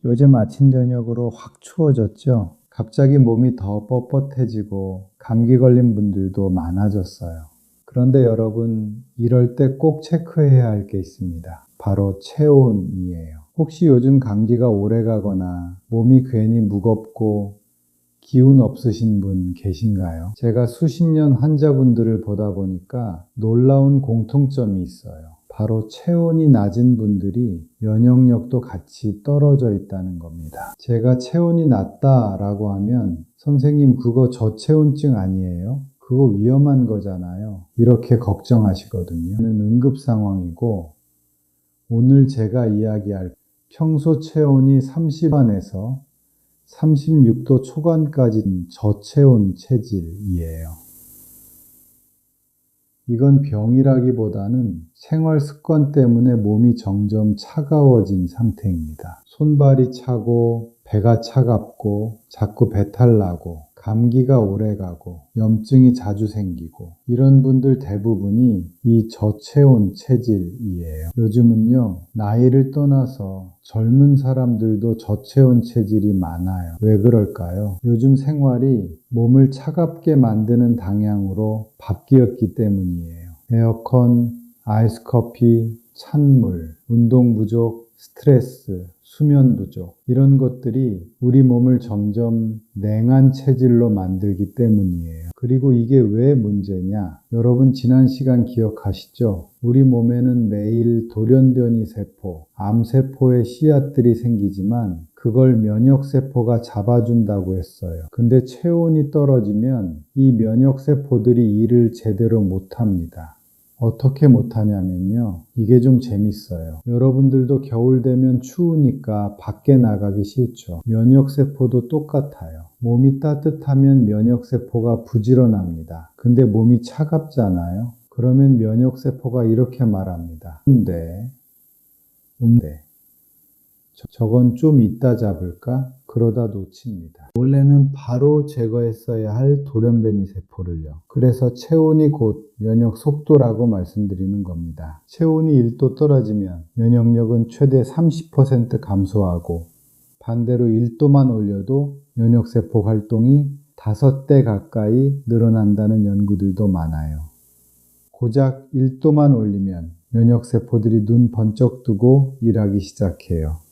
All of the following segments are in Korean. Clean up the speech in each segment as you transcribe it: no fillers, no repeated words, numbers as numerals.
요즘 아침 저녁으로 확 추워졌죠? 갑자기 몸이 더 뻣뻣해지고 감기 걸린 분들도 많아졌어요. 그런데 여러분, 이럴 때 꼭 체크해야 할 게 있습니다. 바로 체온이에요. 혹시 요즘 감기가 오래 가거나 몸이 괜히 무겁고 기운 없으신 분 계신가요? 제가 수십 년 환자분들을 보다 보니까 놀라운 공통점이 있어요. 바로 체온이 낮은 분들이 면역력도 같이 떨어져 있다는 겁니다. 제가 체온이 낮다라고 하면 선생님 그거 저체온증 아니에요? 그거 위험한 거잖아요. 이렇게 걱정하시거든요. 응급 상황이고 오늘 제가 이야기할 평소 체온이 30도에서 36도 초반까지는 저체온 체질이에요. 이건 병이라기보다는 생활 습관 때문에 몸이 점점 차가워진 상태입니다. 손발이 차고 배가 차갑고 자꾸 배탈 나고 감기가 오래가고 염증이 자주 생기고 이런 분들 대부분이 이 저체온 체질이에요. 요즘은요, 나이를 떠나서 젊은 사람들도 저체온 체질이 많아요. 왜 그럴까요? 요즘 생활이 몸을 차갑게 만드는 방향으로 바뀌었기 때문이에요. 에어컨, 아이스커피, 찬물, 운동 부족, 스트레스, 수면 부족 이런 것들이 우리 몸을 점점 냉한 체질로 만들기 때문이에요. 그리고 이게 왜 문제냐? 여러분 지난 시간 기억하시죠? 우리 몸에는 매일 돌연변이 세포, 암세포의 씨앗들이 생기지만 그걸 면역세포가 잡아준다고 했어요. 근데 체온이 떨어지면 이 면역세포들이 일을 제대로 못합니다. 어떻게 못하냐면요. 이게 좀 재밌어요. 여러분들도 겨울 되면 추우니까 밖에 나가기 싫죠. 면역세포도 똑같아요. 몸이 따뜻하면 면역세포가 부지런합니다. 근데 몸이 차갑잖아요. 그러면 면역세포가 이렇게 말합니다. 저건 좀 이따 잡을까? 그러다 놓칩니다. 원래는 바로 제거했어야 할 돌연변이 세포를요. 그래서 체온이 곧 면역 속도라고 말씀드리는 겁니다. 체온이 1도 떨어지면 면역력은 최대 30% 감소하고 반대로 1도만 올려도 면역세포 활동이 5배 가까이 늘어난다는 연구들도 많아요. 고작 1도만 올리면 면역세포들이 눈 번쩍 뜨고 일하기 시작해요.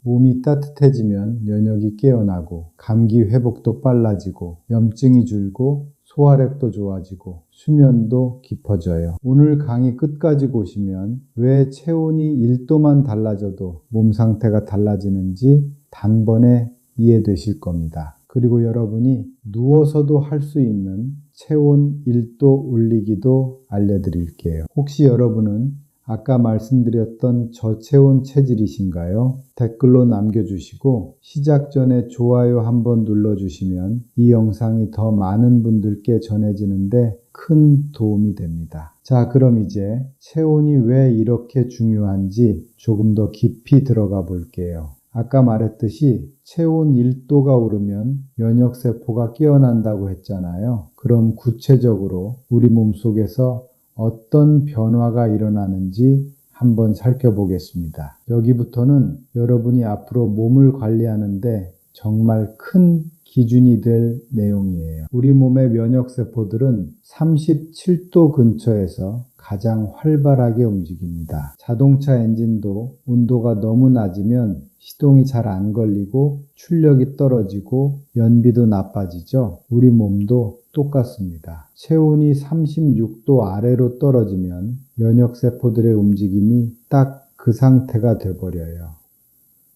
몸이 따뜻해지면 면역이 깨어나고 감기 회복도 빨라지고 염증이 줄고 소화력도 좋아지고 수면도 깊어져요. 오늘 강의 끝까지 보시면 왜 체온이 1도만 달라져도 몸 상태가 달라지는지 단번에 이해되실 겁니다. 그리고 여러분이 누워서도 할 수 있는 체온 1도 올리기도 알려드릴게요. 혹시 여러분은 아까 말씀드렸던 저체온 체질이신가요? 댓글로 남겨주시고 시작 전에 좋아요 한번 눌러주시면 이 영상이 더 많은 분들께 전해지는데 큰 도움이 됩니다. 자, 그럼 이제 체온이 왜 이렇게 중요한지 조금 더 깊이 들어가 볼게요. 아까 말했듯이 체온 1도가 오르면 면역세포가 깨어난다고 했잖아요. 그럼 구체적으로 우리 몸속에서 어떤 변화가 일어나는지 한번 살펴보겠습니다. 여기부터는 여러분이 앞으로 몸을 관리하는데 정말 큰 기준이 될 내용이에요. 우리 몸의 면역세포들은 37도 근처에서 가장 활발하게 움직입니다. 자동차 엔진도 온도가 너무 낮으면 시동이 잘 안 걸리고 출력이 떨어지고 연비도 나빠지죠. 우리 몸도 똑같습니다. 체온이 36도 아래로 떨어지면 면역세포들의 움직임이 딱 그 상태가 돼버려요.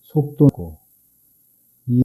속도고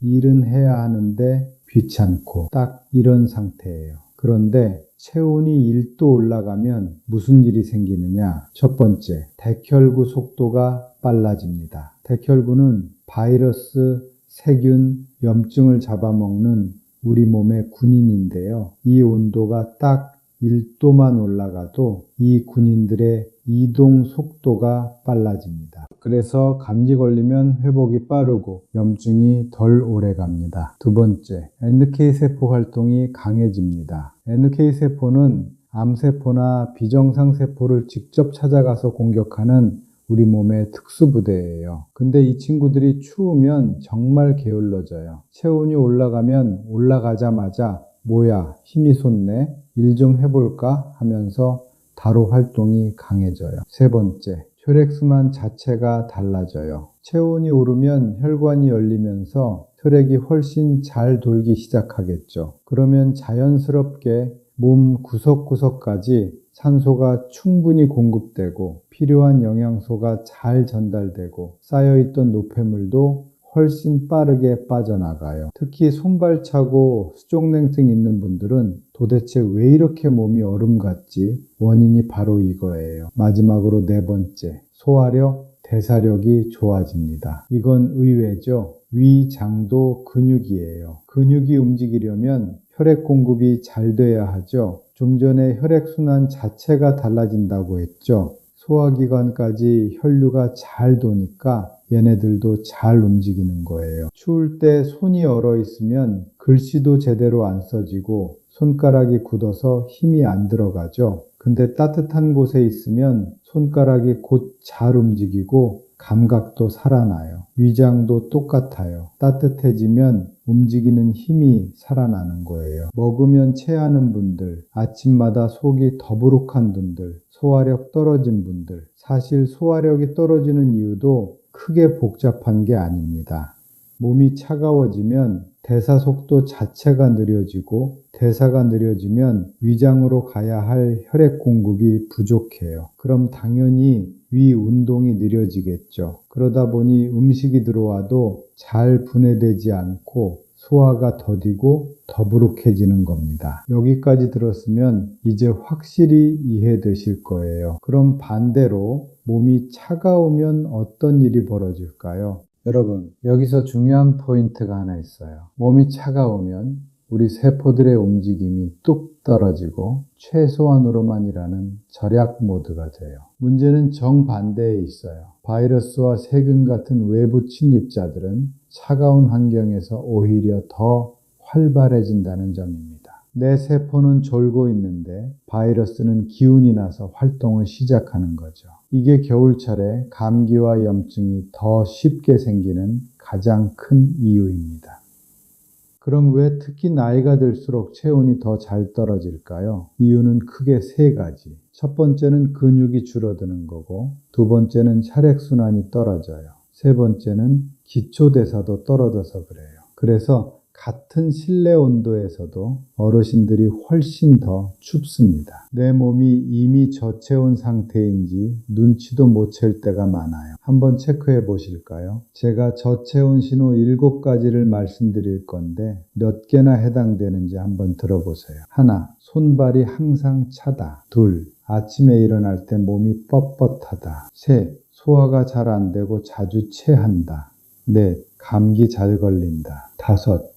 일은 해야 하는데 귀찮고 딱 이런 상태예요. 그런데 체온이 1도 올라가면 무슨 일이 생기느냐? 첫 번째, 백혈구 속도가 빨라집니다. 백혈구는 바이러스, 세균, 염증을 잡아먹는 우리 몸의 군인인데요. 이 온도가 딱 1도만 올라가도 이 군인들의 이동 속도가 빨라집니다. 그래서 감기 걸리면 회복이 빠르고 염증이 덜 오래 갑니다. 두 번째, NK세포 활동이 강해집니다. NK세포는 암세포나 비정상세포를 직접 찾아가서 공격하는 우리 몸의 특수부대예요. 근데 이 친구들이 추우면 정말 게을러져요. 체온이 올라가면 올라가자마자 뭐야, 힘이 솟네, 일 좀 해볼까 하면서 바로 활동이 강해져요. 세 번째, 혈액순환 자체가 달라져요. 체온이 오르면 혈관이 열리면서 혈액이 훨씬 잘 돌기 시작하겠죠. 그러면 자연스럽게 몸 구석구석까지 산소가 충분히 공급되고 필요한 영양소가 잘 전달되고 쌓여있던 노폐물도 훨씬 빠르게 빠져나가요. 특히 손발차고 수족냉증 있는 분들은 도대체 왜 이렇게 몸이 얼음 같지? 원인이 바로 이거예요. 마지막으로 네 번째, 소화력, 대사력이 좋아집니다. 이건 의외죠. 위장도 근육이에요. 근육이 움직이려면 혈액 공급이 잘 돼야 하죠. 좀 전에 혈액순환 자체가 달라진다고 했죠. 소화기관까지 혈류가 잘 도니까 얘네들도 잘 움직이는 거예요. 추울 때 손이 얼어 있으면 글씨도 제대로 안 써지고 손가락이 굳어서 힘이 안 들어가죠. 근데 따뜻한 곳에 있으면 손가락이 곧 잘 움직이고 감각도 살아나요. 위장도 똑같아요. 따뜻해지면 움직이는 힘이 살아나는 거예요. 먹으면 체하는 분들, 아침마다 속이 더부룩한 분들, 소화력 떨어진 분들, 사실 소화력이 떨어지는 이유도 크게 복잡한 게 아닙니다. 몸이 차가워지면 대사 속도 자체가 느려지고 대사가 느려지면 위장으로 가야 할 혈액 공급이 부족해요. 그럼 당연히 위 운동이 느려지겠죠. 그러다 보니 음식이 들어와도 잘 분해되지 않고 소화가 더디고 더부룩해지는 겁니다. 여기까지 들었으면 이제 확실히 이해되실 거예요. 그럼 반대로 몸이 차가우면 어떤 일이 벌어질까요? 여러분, 여기서 중요한 포인트가 하나 있어요. 몸이 차가우면 우리 세포들의 움직임이 뚝 떨어지고 최소한으로만 일하는 절약 모드가 돼요. 문제는 정반대에 있어요. 바이러스와 세균 같은 외부 침입자들은 차가운 환경에서 오히려 더 활발해진다는 점입니다. 내 세포는 졸고 있는데 바이러스는 기운이 나서 활동을 시작하는 거죠. 이게 겨울철에 감기와 염증이 더 쉽게 생기는 가장 큰 이유입니다. 그럼 왜 특히 나이가 들수록 체온이 더 잘 떨어질까요? 이유는 크게 세 가지. 첫 번째는 근육이 줄어드는 거고, 두 번째는 혈액순환이 떨어져요. 세 번째는 기초대사도 떨어져서 그래요. 그래서 같은 실내 온도에서도 어르신들이 훨씬 더 춥습니다. 내 몸이 이미 저체온 상태인지 눈치도 못 챌 때가 많아요. 한번 체크해 보실까요? 제가 저체온 신호 7가지를 말씀드릴 건데 몇 개나 해당되는지 한번 들어보세요. 하나, 손발이 항상 차다. 둘, 아침에 일어날 때 몸이 뻣뻣하다. 셋, 소화가 잘 안 되고 자주 체한다. 넷, 감기 잘 걸린다. 다섯,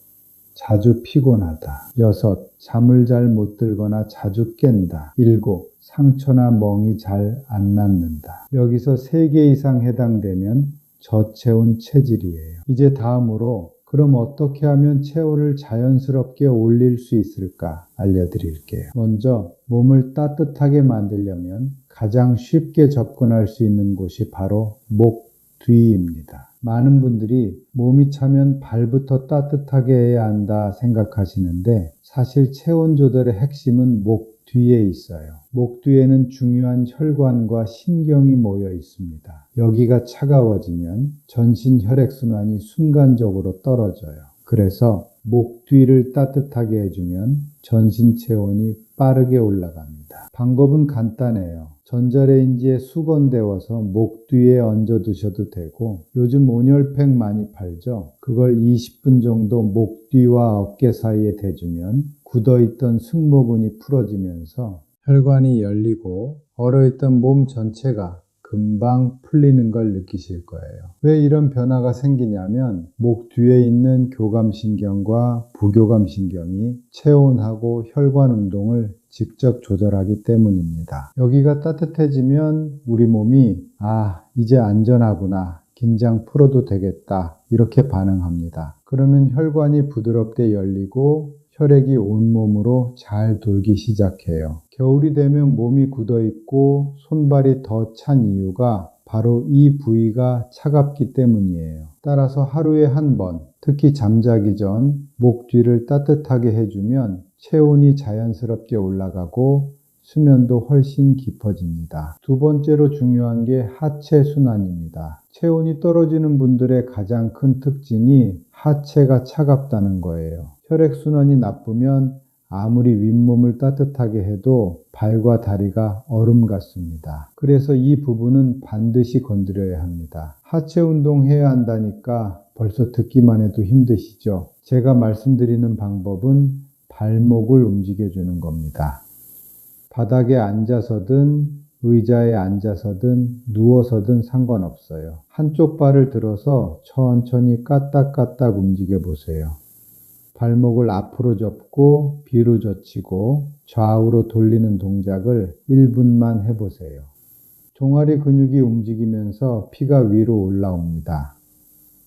자주 피곤하다. 여섯, 잠을 잘 못 들거나 자주 깬다. 일곱, 상처나 멍이 잘 안 낫는다. 여기서 3개 이상 해당되면 저체온 체질이에요. 이제 다음으로 그럼 어떻게 하면 체온을 자연스럽게 올릴 수 있을까 알려드릴게요. 먼저 몸을 따뜻하게 만들려면 가장 쉽게 접근할 수 있는 곳이 바로 목 뒤입니다. 많은 분들이 몸이 차면 발부터 따뜻하게 해야 한다 생각하시는데 사실 체온 조절의 핵심은 목 뒤에 있어요. 목 뒤에는 중요한 혈관과 신경이 모여 있습니다. 여기가 차가워지면 전신 혈액순환이 순간적으로 떨어져요. 그래서 목 뒤를 따뜻하게 해주면 전신 체온이 빠르게 올라갑니다. 방법은 간단해요. 전자레인지에 수건 데워서 목 뒤에 얹어 두셔도 되고 요즘 온열팩 많이 팔죠. 그걸 20분 정도 목 뒤와 어깨 사이에 대주면 굳어있던 승모근이 풀어지면서 혈관이 열리고 얼어있던 몸 전체가 금방 풀리는 걸 느끼실 거예요. 왜 이런 변화가 생기냐면 목 뒤에 있는 교감신경과 부교감신경이 체온하고 혈관 운동을 직접 조절하기 때문입니다. 여기가 따뜻해지면 우리 몸이 이제 안전하구나, 긴장 풀어도 되겠다 이렇게 반응합니다. 그러면 혈관이 부드럽게 열리고 혈액이 온몸으로 잘 돌기 시작해요. 겨울이 되면 몸이 굳어있고 손발이 더 찬 이유가 바로 이 부위가 차갑기 때문이에요. 따라서 하루에 한 번, 특히 잠자기 전 목 뒤를 따뜻하게 해주면 체온이 자연스럽게 올라가고 수면도 훨씬 깊어집니다. 두 번째로 중요한 게 하체 순환입니다. 체온이 떨어지는 분들의 가장 큰 특징이 하체가 차갑다는 거예요. 혈액순환이 나쁘면 아무리 윗몸을 따뜻하게 해도 발과 다리가 얼음 같습니다. 그래서 이 부분은 반드시 건드려야 합니다. 하체 운동해야 한다니까 벌써 듣기만 해도 힘드시죠? 제가 말씀드리는 방법은 발목을 움직여주는 겁니다. 바닥에 앉아서든 의자에 앉아서든 누워서든 상관없어요. 한쪽 발을 들어서 천천히 까딱까딱 움직여 보세요. 발목을 앞으로 접고 뒤로 젖히고 좌우로 돌리는 동작을 1분만 해보세요. 종아리 근육이 움직이면서 피가 위로 올라옵니다.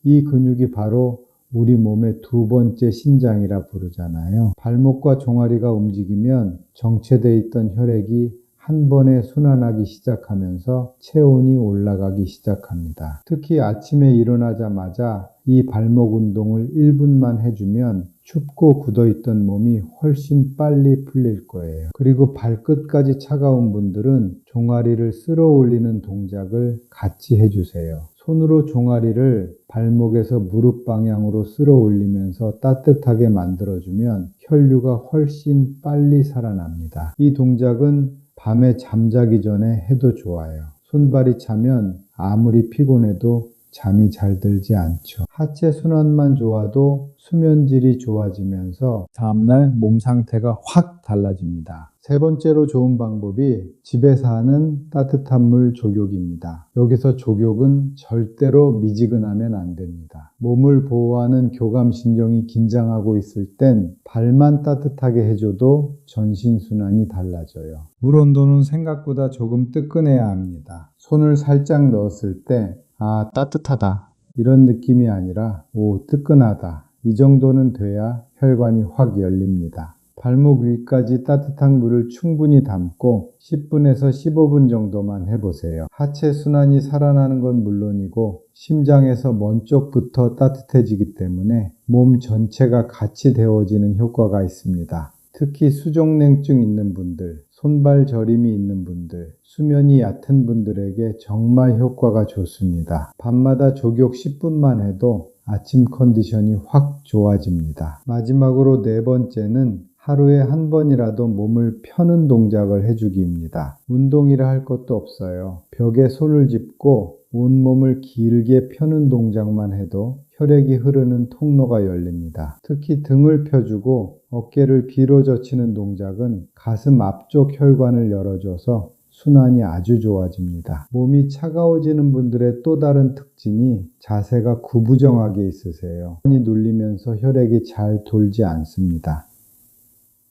이 근육이 바로 우리 몸의 두 번째 심장이라 부르잖아요. 발목과 종아리가 움직이면 정체되어 있던 혈액이 한 번에 순환하기 시작하면서 체온이 올라가기 시작합니다. 특히 아침에 일어나자마자 이 발목 운동을 1분만 해주면 춥고 굳어있던 몸이 훨씬 빨리 풀릴 거예요. 그리고 발끝까지 차가운 분들은 종아리를 쓸어 올리는 동작을 같이 해주세요. 손으로 종아리를 발목에서 무릎 방향으로 쓸어 올리면서 따뜻하게 만들어주면 혈류가 훨씬 빨리 살아납니다. 이 동작은 밤에 잠자기 전에 해도 좋아요. 손발이 차면 아무리 피곤해도 잠이 잘 들지 않죠. 하체 순환만 좋아도 수면질이 좋아지면서 다음날 몸 상태가 확 달라집니다. 세 번째로 좋은 방법이 집에서 하는 따뜻한 물 족욕입니다. 여기서 족욕은 절대로 미지근하면 안 됩니다. 몸을 보호하는 교감신경이 긴장하고 있을 땐 발만 따뜻하게 해줘도 전신순환이 달라져요. 물 온도는 생각보다 조금 뜨끈해야 합니다. 손을 살짝 넣었을 때 아, 따뜻하다 이런 느낌이 아니라 오, 뜨끈하다 이 정도는 돼야 혈관이 확 열립니다. 발목 위까지 따뜻한 물을 충분히 담고 10분에서 15분 정도만 해보세요. 하체 순환이 살아나는 건 물론이고 심장에서 먼 쪽부터 따뜻해지기 때문에 몸 전체가 같이 데워지는 효과가 있습니다. 특히 수족냉증 있는 분들, 손발 저림이 있는 분들, 수면이 얕은 분들에게 정말 효과가 좋습니다. 밤마다 족욕 10분만 해도 아침 컨디션이 확 좋아집니다. 마지막으로 네 번째는 하루에 한 번이라도 몸을 펴는 동작을 해주기입니다. 운동이라 할 것도 없어요. 벽에 손을 짚고 온몸을 길게 펴는 동작만 해도 혈액이 흐르는 통로가 열립니다. 특히 등을 펴주고 어깨를 뒤로 젖히는 동작은 가슴 앞쪽 혈관을 열어줘서 순환이 아주 좋아집니다. 몸이 차가워지는 분들의 또 다른 특징이 자세가 구부정하게 있으세요. 혈관이 눌리면서 혈액이 잘 돌지 않습니다.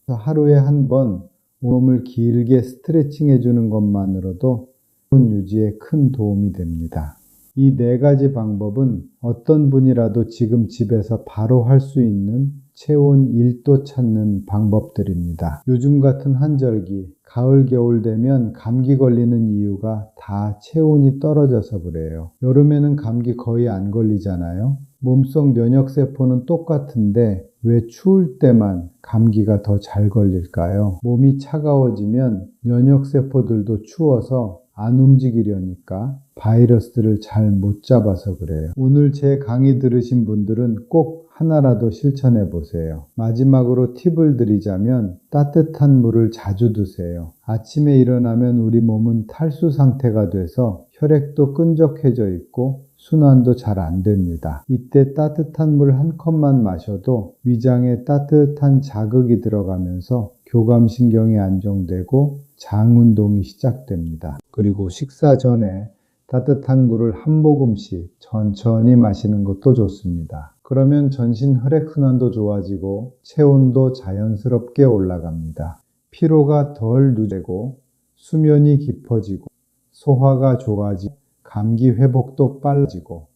하루에 한 번 몸을 길게 스트레칭 해주는 것만으로도 체온 유지에 큰 도움이 됩니다. 이 네 가지 방법은 어떤 분이라도 지금 집에서 바로 할 수 있는 체온 1도 찾는 방법들입니다. 요즘 같은 한절기, 가을, 겨울 되면 감기 걸리는 이유가 다 체온이 떨어져서 그래요. 여름에는 감기 거의 안 걸리잖아요. 몸속 면역세포는 똑같은데 왜 추울 때만 감기가 더 잘 걸릴까요? 몸이 차가워지면 면역세포들도 추워서 안 움직이려니까 바이러스들을 잘 못 잡아서 그래요. 오늘 제 강의 들으신 분들은 꼭 하나라도 실천해 보세요. 마지막으로 팁을 드리자면 따뜻한 물을 자주 드세요. 아침에 일어나면 우리 몸은 탈수 상태가 돼서 혈액도 끈적해져 있고 순환도 잘 안 됩니다. 이때 따뜻한 물 한 컵만 마셔도 위장에 따뜻한 자극이 들어가면서 교감신경이 안정되고 장 운동이 시작됩니다. 그리고 식사 전에 따뜻한 물을 한 모금씩 천천히 마시는 것도 좋습니다. 그러면 전신 혈액순환도 좋아지고 체온도 자연스럽게 올라갑니다. 피로가 덜 누적되고 수면이 깊어지고 소화가 좋아지고 감기 회복도 빨라지고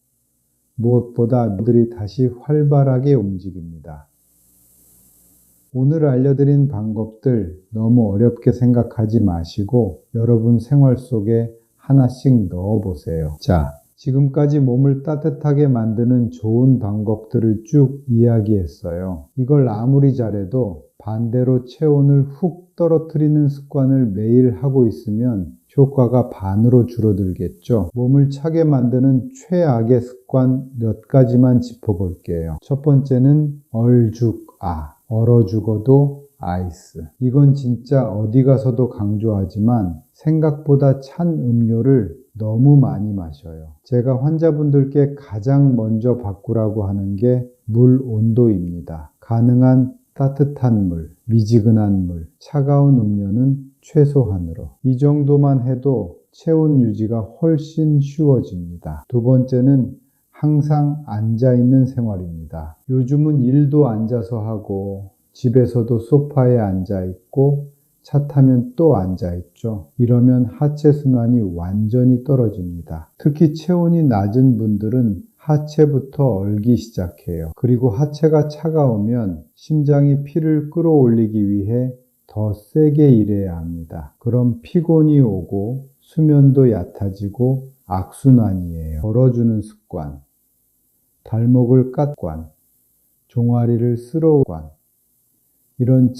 무엇보다 뇌들이 다시 활발하게 움직입니다. 오늘 알려드린 방법들 너무 어렵게 생각하지 마시고 여러분 생활 속에 하나씩 넣어보세요. 자, 지금까지 몸을 따뜻하게 만드는 좋은 방법들을 쭉 이야기했어요. 이걸 아무리 잘해도 반대로 체온을 훅 떨어뜨리는 습관을 매일 하고 있으면 효과가 반으로 줄어들겠죠. 몸을 차게 만드는 최악의 습관 몇 가지만 짚어볼게요. 첫 번째는 얼어 죽어도 아이스. 이건 진짜 어디 가서도 강조하지만 생각보다 찬 음료를 너무 많이 마셔요. 제가 환자분들께 가장 먼저 바꾸라고 하는 게 물 온도입니다. 가능한 따뜻한 물, 미지근한 물, 차가운 음료는 최소한으로. 이 정도만 해도 체온 유지가 훨씬 쉬워집니다. 두 번째는 항상 앉아있는 생활입니다. 요즘은 일도 앉아서 하고 집에서도 소파에 앉아있고 차 타면 또 앉아있죠. 이러면 하체 순환이 완전히 떨어집니다. 특히 체온이 낮은 분들은 하체부터 얼기 시작해요. 그리고 하체가 차가우면 심장이 피를 끌어올리기 위해 더 세게 일해야 합니다. 그럼 피곤이 오고 수면도 얕아지고 악순환이에요. 걸어주는 습관, 발목을 깎관, 종아리를 쓸어관, 이런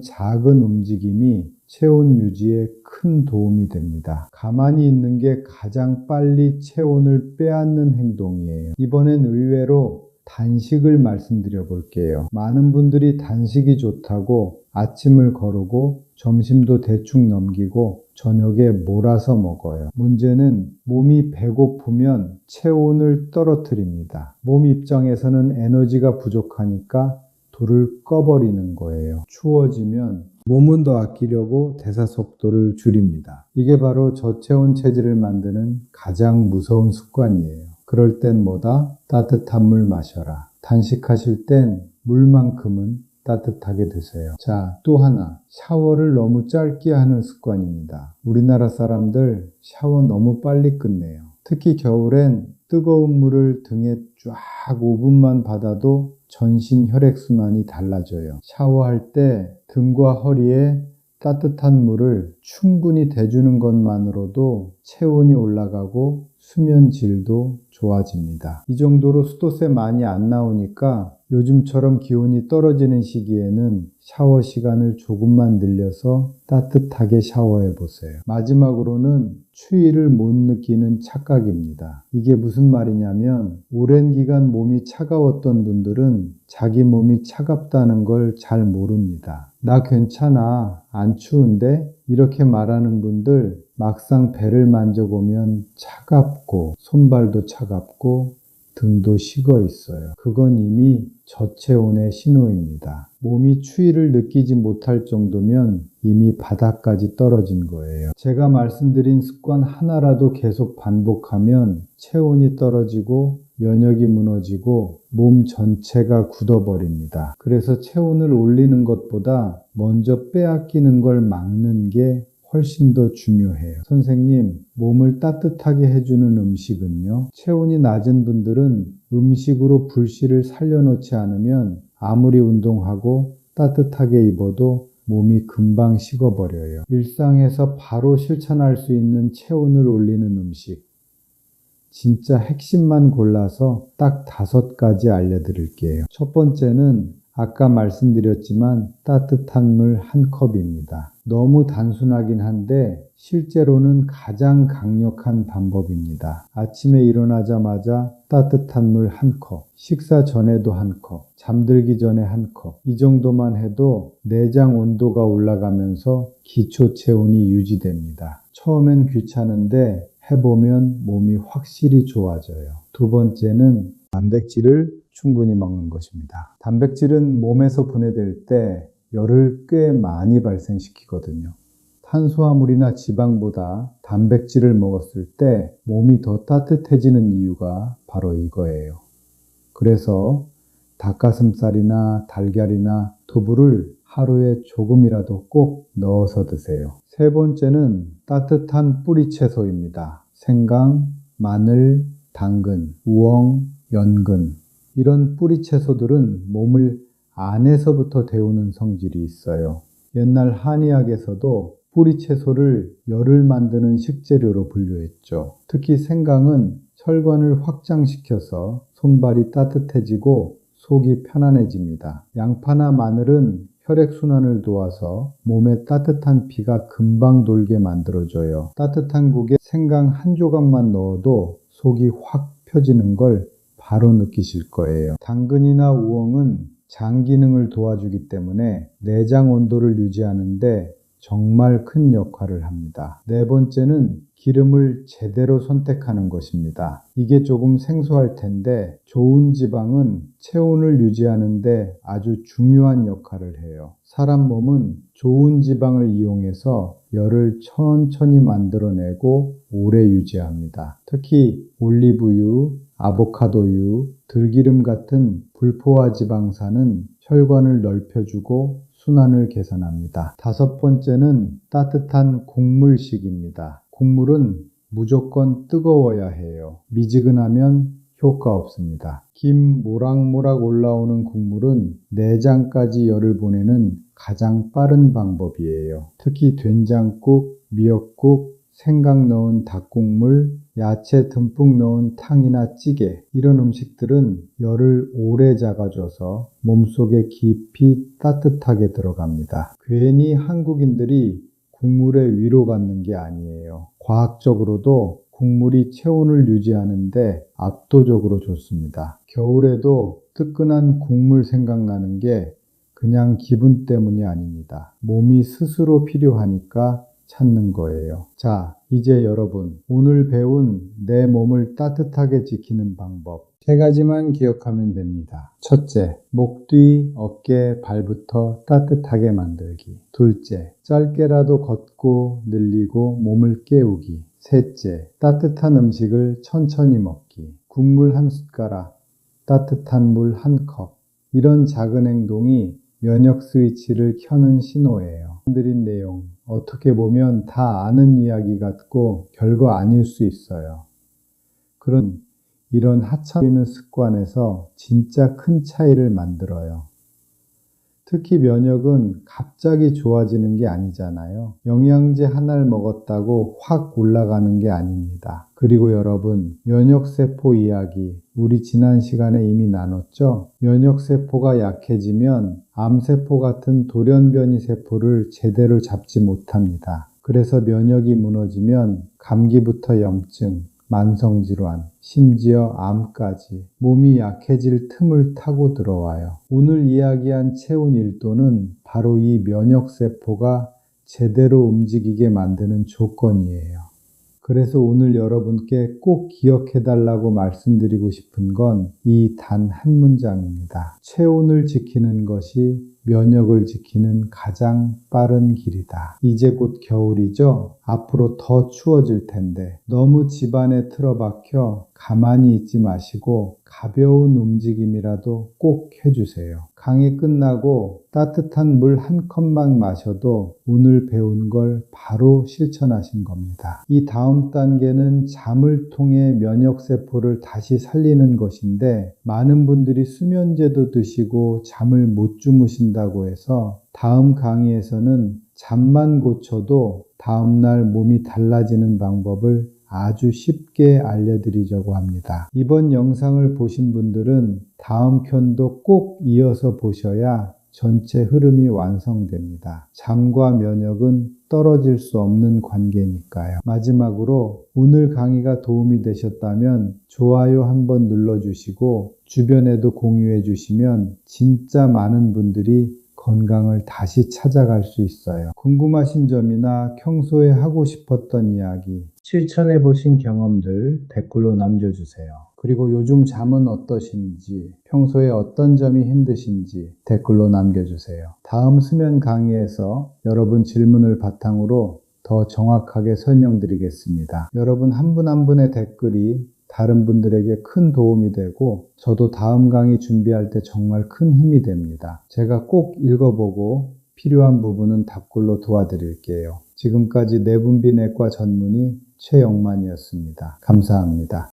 작은 움직임이 체온 유지에 큰 도움이 됩니다. 가만히 있는 게 가장 빨리 체온을 빼앗는 행동이에요. 이번엔 의외로 단식을 말씀드려 볼게요. 많은 분들이 단식이 좋다고 아침을 거르고 점심도 대충 넘기고 저녁에 몰아서 먹어요. 문제는 몸이 배고프면 체온을 떨어뜨립니다. 몸 입장에서는 에너지가 부족하니까 불을 꺼버리는 거예요. 추워지면 몸은 더 아끼려고 대사 속도를 줄입니다. 이게 바로 저체온 체질을 만드는 가장 무서운 습관이에요. 그럴 땐 뭐다? 따뜻한 물 마셔라. 단식하실 땐 물만큼은 따뜻하게 드세요. 자, 또 하나. 샤워를 너무 짧게 하는 습관입니다. 우리나라 사람들 샤워 너무 빨리 끝내요. 특히 겨울엔 뜨거운 물을 등에 쫙 5분만 받아도 전신 혈액순환이 달라져요. 샤워할 때 등과 허리에 따뜻한 물을 충분히 대주는 것만으로도 체온이 올라가고 수면 질도 좋아집니다. 이 정도로 수도세 많이 안 나오니까 요즘처럼 기온이 떨어지는 시기에는 샤워 시간을 조금만 늘려서 따뜻하게 샤워해 보세요. 마지막으로는 추위를 못 느끼는 착각입니다. 이게 무슨 말이냐면 오랜 기간 몸이 차가웠던 분들은 자기 몸이 차갑다는 걸 잘 모릅니다. 나 괜찮아, 안 추운데? 이렇게 말하는 분들 막상 배를 만져보면 차갑고 손발도 차갑고 등도 식어 있어요. 그건 이미 저체온의 신호입니다. 몸이 추위를 느끼지 못할 정도면 이미 바닥까지 떨어진 거예요. 제가 말씀드린 습관 하나라도 계속 반복하면 체온이 떨어지고 면역이 무너지고 몸 전체가 굳어버립니다. 그래서 체온을 올리는 것보다 먼저 빼앗기는 걸 막는 게 훨씬 더 중요해요. 선생님, 몸을 따뜻하게 해주는 음식은요? 체온이 낮은 분들은 음식으로 불씨를 살려놓지 않으면 아무리 운동하고 따뜻하게 입어도 몸이 금방 식어버려요. 일상에서 바로 실천할 수 있는 체온을 올리는 음식. 진짜 핵심만 골라서 딱 5가지 알려드릴게요. 첫 번째는 아까 말씀드렸지만 따뜻한 물 1컵입니다. 너무 단순하긴 한데 실제로는 가장 강력한 방법입니다. 아침에 일어나자마자 따뜻한 물 1컵, 식사 전에도 1컵, 잠들기 전에 1컵. 이 정도만 해도 내장 온도가 올라가면서 기초 체온이 유지됩니다. 처음엔 귀찮은데 해보면 몸이 확실히 좋아져요. 두 번째는 단백질을 충분히 먹는 것입니다. 단백질은 몸에서 분해될 때 열을 꽤 많이 발생시키거든요. 탄수화물이나 지방보다 단백질을 먹었을 때 몸이 더 따뜻해지는 이유가 바로 이거예요. 그래서 닭가슴살이나 달걀이나 두부를 하루에 조금이라도 꼭 넣어서 드세요. 세 번째는 따뜻한 뿌리채소입니다. 생강, 마늘, 당근, 우엉, 연근. 이런 뿌리채소들은 몸을 안에서부터 데우는 성질이 있어요. 옛날 한의학에서도 뿌리 채소를 열을 만드는 식재료로 분류했죠. 특히 생강은 혈관을 확장시켜서 손발이 따뜻해지고 속이 편안해집니다. 양파나 마늘은 혈액순환을 도와서 몸에 따뜻한 피가 금방 돌게 만들어줘요. 따뜻한 국에 생강 한 조각만 넣어도 속이 확 펴지는 걸 바로 느끼실 거예요. 당근이나 우엉은 장 기능을 도와주기 때문에 내장 온도를 유지하는데 정말 큰 역할을 합니다. 네 번째는 기름을 제대로 선택하는 것입니다. 이게 조금 생소할 텐데 좋은 지방은 체온을 유지하는데 아주 중요한 역할을 해요. 사람 몸은 좋은 지방을 이용해서 열을 천천히 만들어내고 오래 유지합니다. 특히 올리브유, 아보카도유, 들기름 같은 불포화 지방산은 혈관을 넓혀주고 순환을 개선합니다. 다섯 번째는 따뜻한 국물식입니다. 국물은 무조건 뜨거워야 해요. 미지근하면 효과 없습니다. 김 모락모락 올라오는 국물은 내장까지 열을 보내는 가장 빠른 방법이에요. 특히 된장국, 미역국, 생강 넣은 닭국물, 야채 듬뿍 넣은 탕이나 찌개, 이런 음식들은 열을 오래 잡아줘서 몸속에 깊이 따뜻하게 들어갑니다. 괜히 한국인들이 국물에 위로받는 게 아니에요. 과학적으로도 국물이 체온을 유지하는데 압도적으로 좋습니다. 겨울에도 뜨끈한 국물 생각나는 게 그냥 기분 때문이 아닙니다. 몸이 스스로 필요하니까 찾는 거예요. 자, 이제 여러분, 오늘 배운 내 몸을 따뜻하게 지키는 방법 세 가지만 기억하면 됩니다. 첫째, 목 뒤, 어깨, 발부터 따뜻하게 만들기. 둘째, 짧게라도 걷고 늘리고 몸을 깨우기. 셋째, 따뜻한 음식을 천천히 먹기. 국물 한 숟가락, 따뜻한 물 한 컵. 이런 작은 행동이 면역 스위치를 켜는 신호예요. 드린 내용, 어떻게 보면 다 아는 이야기 같고 별거 아닐 수 있어요. 그런 이런 하찮아 보이는 습관에서 진짜 큰 차이를 만들어요. 특히 면역은 갑자기 좋아지는 게 아니잖아요. 영양제 하나를 먹었다고 확 올라가는 게 아닙니다. 그리고 여러분, 면역세포 이야기 우리 지난 시간에 이미 나눴죠? 면역세포가 약해지면 암세포 같은 돌연변이 세포를 제대로 잡지 못합니다. 그래서 면역이 무너지면 감기부터 염증, 만성질환, 심지어 암까지 몸이 약해질 틈을 타고 들어와요. 오늘 이야기한 체온 1도는 바로 이 면역세포가 제대로 움직이게 만드는 조건이에요. 그래서 오늘 여러분께 꼭 기억해달라고 말씀드리고 싶은 건 이 단 한 문장입니다. 체온을 지키는 것이 면역을 지키는 가장 빠른 길이다. 이제 곧 겨울이죠? 앞으로 더 추워질 텐데 너무 집안에 틀어박혀 가만히 있지 마시고 가벼운 움직임이라도 꼭 해주세요. 강의 끝나고 따뜻한 물 한 컵만 마셔도 오늘 배운 걸 바로 실천하신 겁니다. 이 다음 단계는 잠을 통해 면역세포를 다시 살리는 것인데 많은 분들이 수면제도 드시고 잠을 못 주무신다고 해서 다음 강의에서는 잠만 고쳐도 다음날 몸이 달라지는 방법을 아주 쉽게 알려드리려고 합니다. 이번 영상을 보신 분들은 다음 편도 꼭 이어서 보셔야 전체 흐름이 완성됩니다. 잠과 면역은 떨어질 수 없는 관계니까요. 마지막으로 오늘 강의가 도움이 되셨다면 좋아요 한번 눌러주시고 주변에도 공유해 주시면 진짜 많은 분들이 건강을 다시 찾아갈 수 있어요. 궁금하신 점이나 평소에 하고 싶었던 이야기, 실천해 보신 경험들 댓글로 남겨주세요. 그리고 요즘 잠은 어떠신지, 평소에 어떤 점이 힘드신지 댓글로 남겨주세요. 다음 수면 강의에서 여러분 질문을 바탕으로 더 정확하게 설명드리겠습니다. 여러분 한 분 한 분의 댓글이 다른 분들에게 큰 도움이 되고 저도 다음 강의 준비할 때 정말 큰 힘이 됩니다. 제가 꼭 읽어보고 필요한 부분은 답글로 도와드릴게요. 지금까지 내분비내과 전문의 최영만이었습니다. 감사합니다.